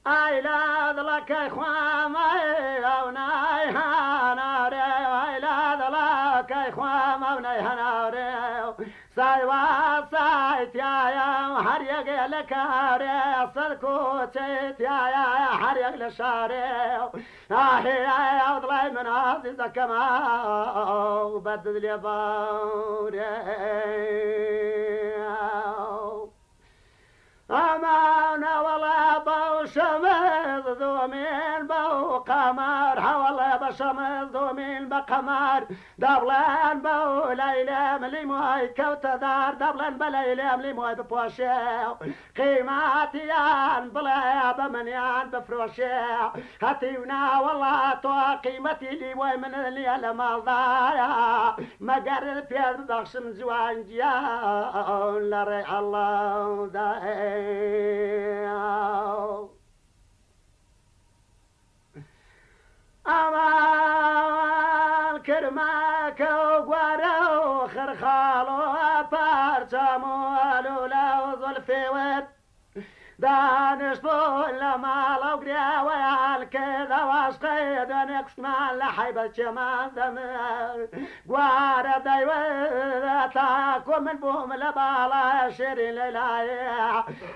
اي لا ذلك اخوام اوناي هناري اي لا ذلك اخوام اوناي هناري سايوا سايت يا حريق لك هاري صدكوتيت يا حريق لشاري اهي يا ضلي من عزيز كما بدل لي بوري أمانة ولا بو شمس ذو من بو قمر حوالي بشمس ذو من بقمر دبلان بو ليلة ملي موي كوتا دار دبلان بليلة ملي موي ببوشيو قيماتيان بلا بمنيان بفروشيو هاتيونا والله تو قيمتي لي ومن اللي لما ضايا ما قرر في بخشم زوان جيان لري الله داي أمان كرماك وقوارو خرخالو بارتمو لولا ظلفي ود دانش بول ما لو قريا ويالكذا واشقيد نقص ما لحيبة جمان دم قوار دايوتاكو من بوم لبالا شيري ليلاي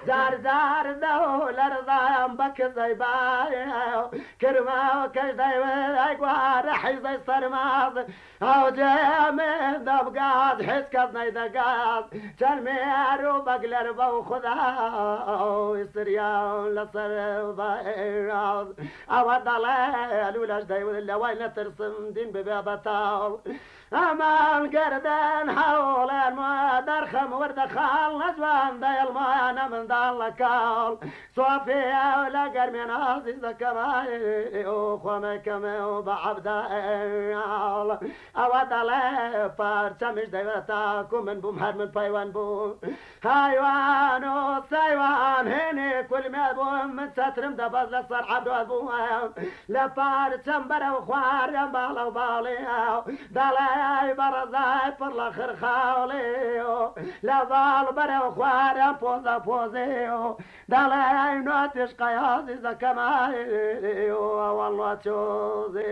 زار زار دول رضايم بك زيباي كرما وكش دايوي قوار حيزي صرماز او جامن دبقاد حس كذني دقاد تنميرو بقلر بو خذا يسريان لصر ضيراض او ضلال ولاش داي ولا وين ترسم دين ببابطال امان قردان حول الماء درخم ورد خال نجوان داي الماء انا من دان لكال صوفيا ولا قرمين عزيز كماي وخومي كمي وبعبدا او ضلال فارشمش داي ورتاكم من بوم من بايوان بوم حيوان وسيوان هني كل ما بوم من سترم دبز لصر عبدو ابوهم لفار تنبر وخوار ينبال وبالي دلاي برزاي فرلا خرخاولي لفال بر وخوار ينبوزا بوزي دلاي نوتش قيازي زكماي والله تشوزي